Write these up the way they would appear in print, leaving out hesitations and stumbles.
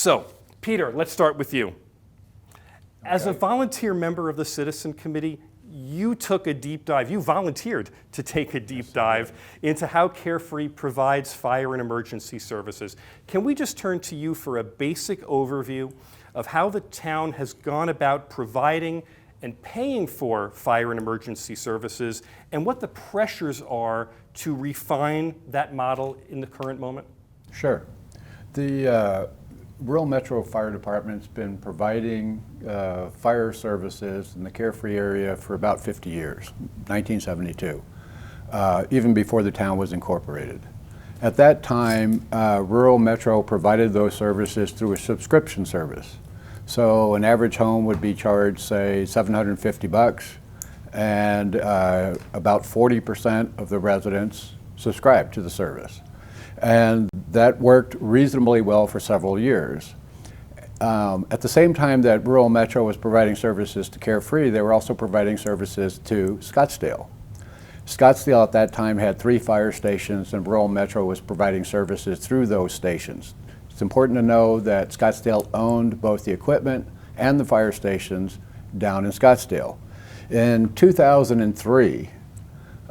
So, Peter, let's start with you. As a volunteer member of the Citizen Committee, you took a deep dive, you volunteered to take a deep dive into how Carefree provides fire and emergency services. Can we just turn to you for a basic overview of how the town has gone about providing and paying for fire and emergency services, and what the pressures are to refine that model in the current moment? Sure. The Rural Metro Fire Department's been providing fire services in the Carefree area for about 50 years, 1972, even before the town was incorporated. At that time, Rural Metro provided those services through a subscription service. So an average home would be charged, say, $750, and about 40% of the residents subscribed to the service. And that worked reasonably well for several years. At the same time that Rural Metro was providing services to Carefree, they were also providing services to Scottsdale. Scottsdale at that time had 3 fire stations, and Rural Metro was providing services through those stations. It's important to know that Scottsdale owned both the equipment and the fire stations down in Scottsdale. In 2003,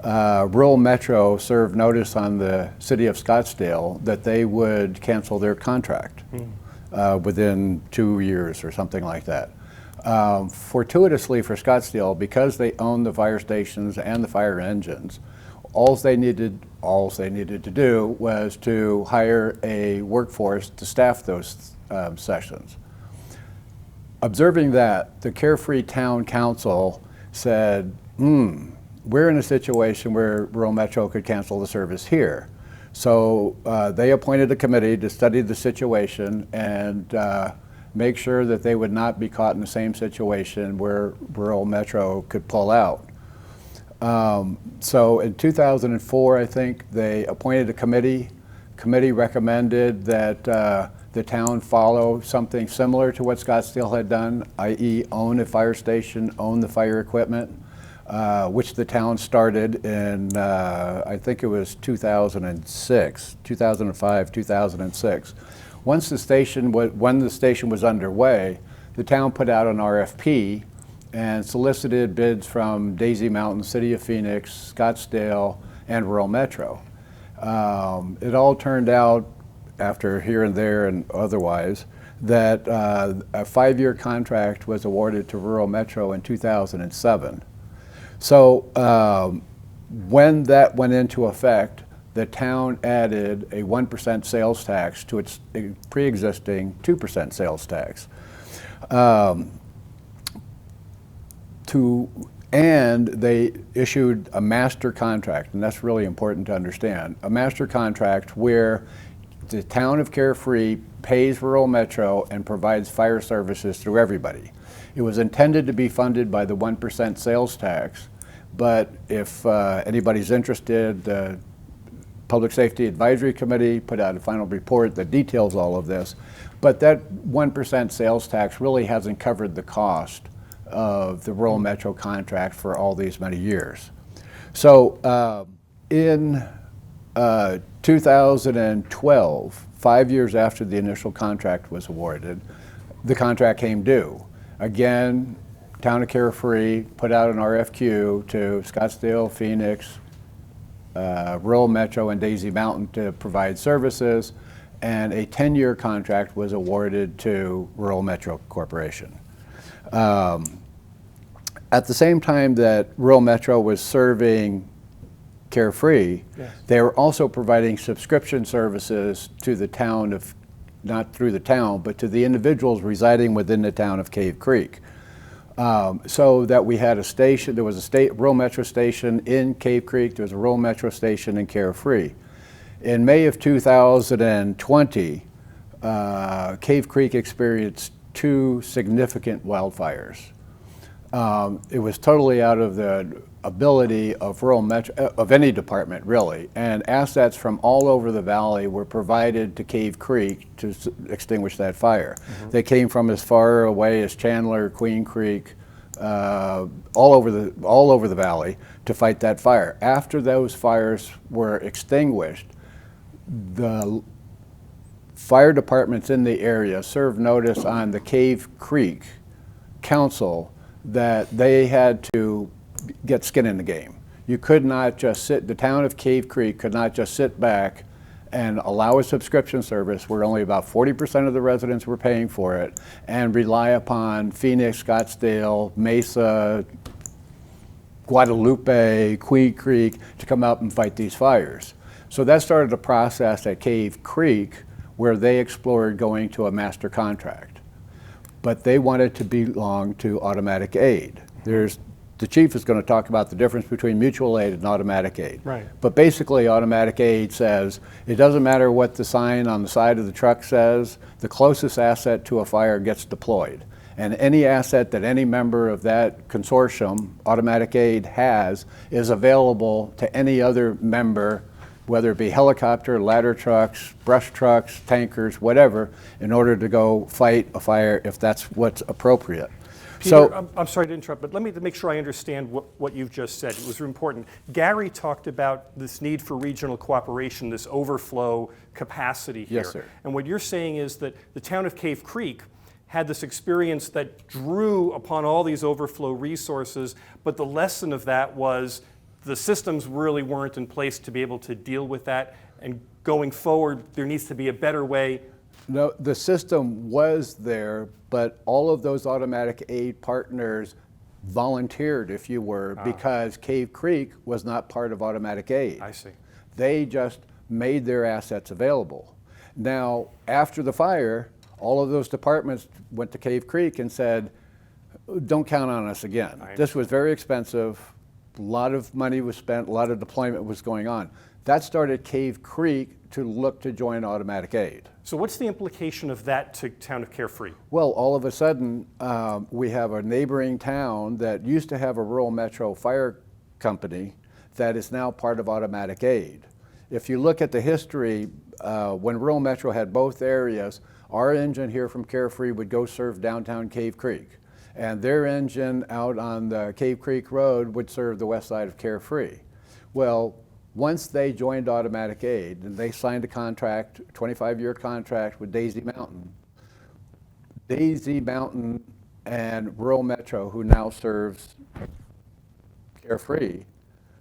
Rural Metro served notice on the city of Scottsdale that they would cancel their contract within 2 years or something like that. Fortuitously for Scottsdale, because they owned the fire stations and the fire engines, all they needed to do was to hire a workforce to staff those sessions. Observing that, the Carefree Town Council said, we're in a situation where Rural Metro could cancel the service here. So they appointed a committee to study the situation and make sure that they would not be caught in the same situation where Rural Metro could pull out. So in 2004, I think, they appointed a committee. Committee recommended that the town follow something similar to what Scottsdale had done, i.e. own a fire station, own the fire equipment, which the town started in, I think it was 2006, 2005, 2006. When the station was underway, the town put out an RFP and solicited bids from Daisy Mountain, City of Phoenix, Scottsdale, and Rural Metro. It all turned out, after here and there and otherwise, that a 5-year contract was awarded to Rural Metro in 2007. So when that went into effect, the town added a 1% sales tax to its pre-existing 2% sales tax. And they issued a master contract, and that's really important to understand, a master contract where the town of Carefree pays Rural Metro and provides fire services through everybody. It was intended to be funded by the 1% sales tax, but if anybody's interested, the Public Safety Advisory Committee put out a final report that details all of this, but that 1% sales tax really hasn't covered the cost of the Rural Metro contract for all these many years. So in 2012, 5 years after the initial contract was awarded, the contract came due. Again, Town of Carefree put out an RFQ to Scottsdale, Phoenix, Rural Metro, and Daisy Mountain to provide services, and a 10-year contract was awarded to Rural Metro Corporation. At the same time that Rural Metro was serving Carefree, yes, they were also providing subscription services to the town of, not through the town, but to the individuals residing within the town of Cave Creek. So that we had a station, there was a Rural Metro station in Cave Creek, there was a Rural Metro station in Carefree. In May of 2020, Cave Creek experienced 2 significant wildfires. It was totally out of the ability of Rural Metro, of any department really, and assets from all over the valley were provided to Cave Creek to extinguish that fire. Mm-hmm. They came from as far away as Chandler, Queen Creek, all over the valley to fight that fire. After those fires were extinguished, the fire departments in the area served notice on the Cave Creek Council that they had to get skin in the game. You could not just sit, the town of Cave Creek could not just sit back and allow a subscription service where only about 40% of the residents were paying for it and rely upon Phoenix, Scottsdale, Mesa, Guadalupe, Queen Creek to come out and fight these fires. So that started a process at Cave Creek where they explored going to a master contract. But they wanted to belong to automatic aid. The chief is going to talk about the difference between mutual aid and automatic aid. Right. But basically automatic aid says it doesn't matter what the sign on the side of the truck says, the closest asset to a fire gets deployed. And any asset that any member of that consortium, automatic aid, has is available to any other member, whether it be helicopter, ladder trucks, brush trucks, tankers, whatever, in order to go fight a fire if that's what's appropriate. Peter, I'm sorry to interrupt, but let me make sure I understand what you've just said. It was important. Gary talked about this need for regional cooperation, this overflow capacity here. Yes, sir. And what you're saying is that the town of Cave Creek had this experience that drew upon all these overflow resources, but the lesson of that was the systems really weren't in place to be able to deal with that, and going forward, there needs to be a better way. No, the system was there, but all of those automatic aid partners volunteered, if you were, because Cave Creek was not part of automatic aid. I see. They just made their assets available. Now, after the fire, all of those departments went to Cave Creek and said, don't count on us again. This was very expensive. A lot of money was spent, a lot of deployment was going on. That started Cave Creek to look to join automatic aid. So what's the implication of that to town of Carefree? Well, all of a sudden, we have a neighboring town that used to have a rural metro fire company that is now part of automatic aid. If you look at the history, when rural metro had both areas, our engine here from Carefree would go serve downtown Cave Creek, and their engine out on the Cave Creek Road would serve the west side of Carefree. Well, once they joined automatic aid and they signed a contract, 25-year contract with Daisy Mountain and rural metro, who now serves Carefree,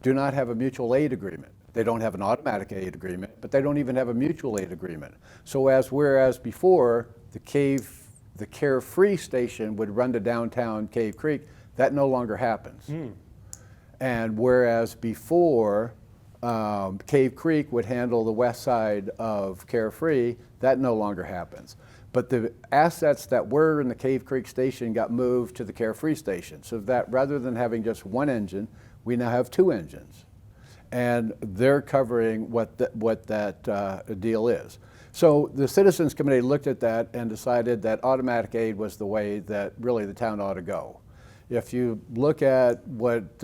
do not have a mutual aid agreement. They don't have an automatic aid agreement, but they don't even have a mutual aid agreement. So whereas before the Carefree station would run to downtown Cave Creek, that no longer happens. And whereas before Cave Creek would handle the west side of Carefree, that no longer happens. But the assets that were in the Cave Creek station got moved to the Carefree station, so that rather than having just one engine, we now have two engines. And they're covering what that deal is. So the Citizens Committee looked at that and decided that automatic aid was the way that really the town ought to go. If you look at what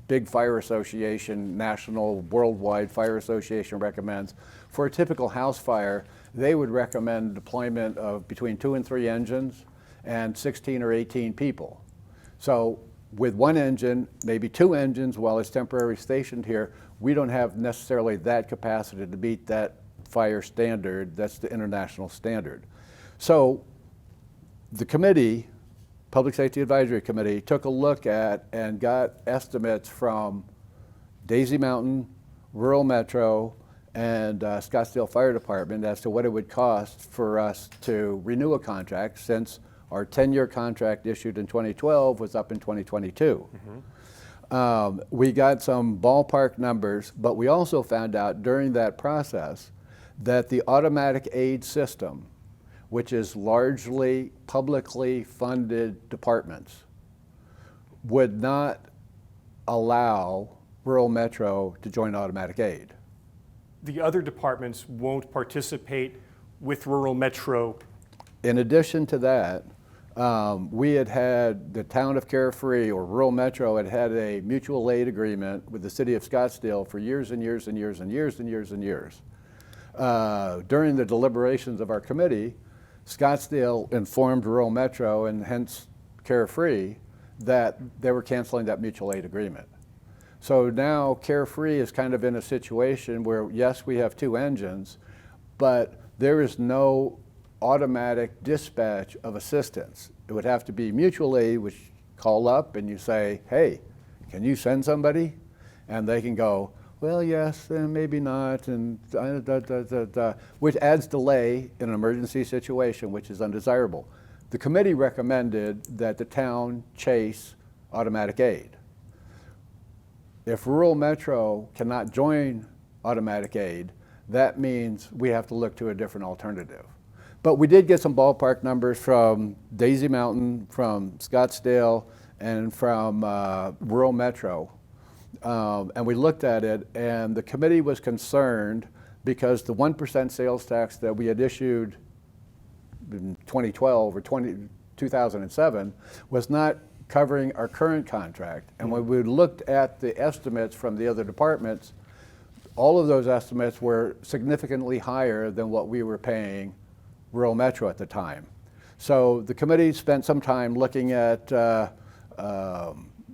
big fire association, national, worldwide fire association recommends, for a typical house fire, they would recommend deployment of between 2 and 3 engines and 16 or 18 people. So with one engine, maybe 2 engines while it's temporarily stationed here, we don't have necessarily that capacity to meet that fire standard. That's the international standard. So the committee, Public Safety Advisory Committee, took a look at and got estimates from Daisy Mountain, Rural Metro, and Scottsdale Fire Department as to what it would cost for us to renew a contract, since our 10-year contract issued in 2012 was up in 2022. We got some ballpark numbers, but we also found out during that process that the automatic aid system, which is largely publicly funded departments, would not allow rural metro to join automatic aid. The other departments won't participate with rural metro. In addition to that, we had the town of Carefree, or rural metro, had a mutual aid agreement with the city of Scottsdale for years and years and years and years and years and years. During the deliberations of our committee, Scottsdale informed rural metro, and hence Carefree, that they were canceling that mutual aid agreement. So now Carefree is kind of in a situation where, yes, we have 2 engines, but there is no automatic dispatch of assistance. It would have to be mutual aid, which call up and you say, hey, can you send somebody? And they can go, well, yes, and maybe not, and which adds delay in an emergency situation, which is undesirable. The committee recommended that the town chase automatic aid. If rural metro cannot join automatic aid, that means we have to look to a different alternative. But we did get some ballpark numbers from Daisy Mountain, from Scottsdale, and from rural metro. And we looked at it, and the committee was concerned because the 1% sales tax that we had issued in 2012 or 2007 was not covering our current contract. And when we looked at the estimates from the other departments, all of those estimates were significantly higher than what we were paying rural metro at the time. So the committee spent some time looking at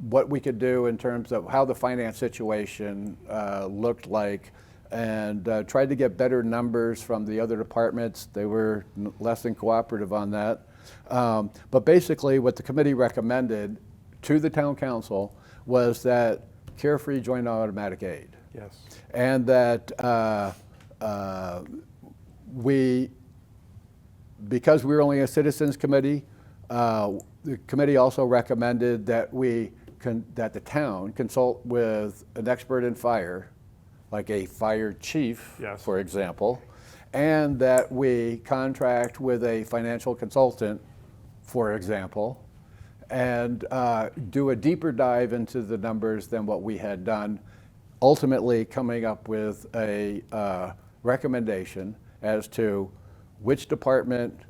what we could do in terms of how the finance situation looked like, and tried to get better numbers from the other departments. They were less than cooperative on that. But basically what the committee recommended to the town council was that Carefree join automatic aid. Yes. And that because we were only a citizens committee, the committee also recommended that that the town consult with an expert in fire, like a fire chief, yes, for example, and that we contract with a financial consultant, for example, and do a deeper dive into the numbers than what we had done, ultimately coming up with a recommendation as to which department,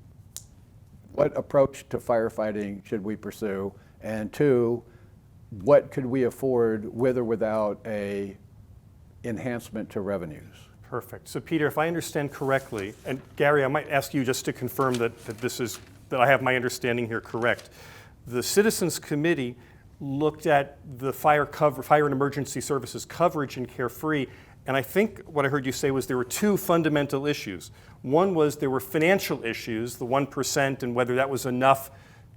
what approach to firefighting should we pursue, and two, what could we afford with or without a enhancement to revenues. Perfect. So Peter, if I understand correctly, and Gary, I might ask you just to confirm that I have my understanding here correct. The Citizens Committee looked at the fire and emergency services coverage in Carefree, and I think what I heard you say was there were two fundamental issues. One was there were financial issues, the 1% and whether that was enough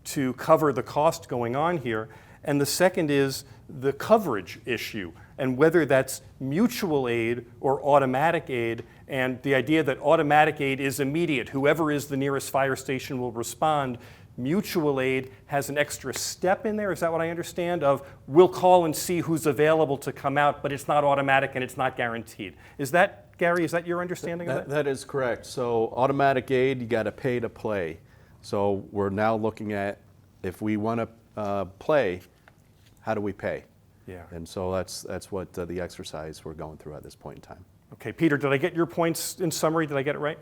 to cover the cost going on here. And the second is the coverage issue and whether that's mutual aid or automatic aid, and the idea that automatic aid is immediate. Whoever is the nearest fire station will respond. Mutual aid has an extra step in there, is that what I understand? Of we'll call and see who's available to come out, but it's not automatic and it's not guaranteed. Is that, Gary, is that your understanding of that? That is correct. So automatic aid, you got to pay to play. So we're now looking at if we want to play, how do we pay? Yeah. And so that's what the exercise we're going through at this point in time. Okay, Peter, did I get your points in summary? Did I get it right?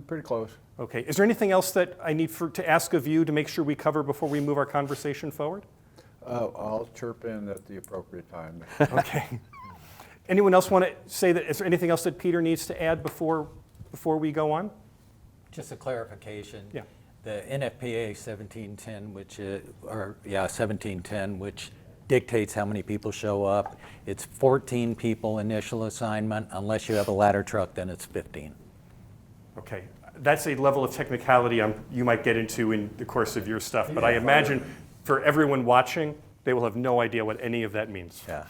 Pretty close. Okay, is there anything else that I need to ask of you to make sure we cover before we move our conversation forward? I'll chirp in at the appropriate time. Okay. Anyone else want to say that, is there anything else that Peter needs to add before we go on? Just a clarification. Yeah. The NFPA 1710, 1710, which dictates how many people show up. It's 14 people initial assignment. Unless you have a ladder truck, then it's 15. Okay, that's a level of technicality you might get into in the course of your stuff, but I imagine for everyone watching, they will have no idea what any of that means. Yeah.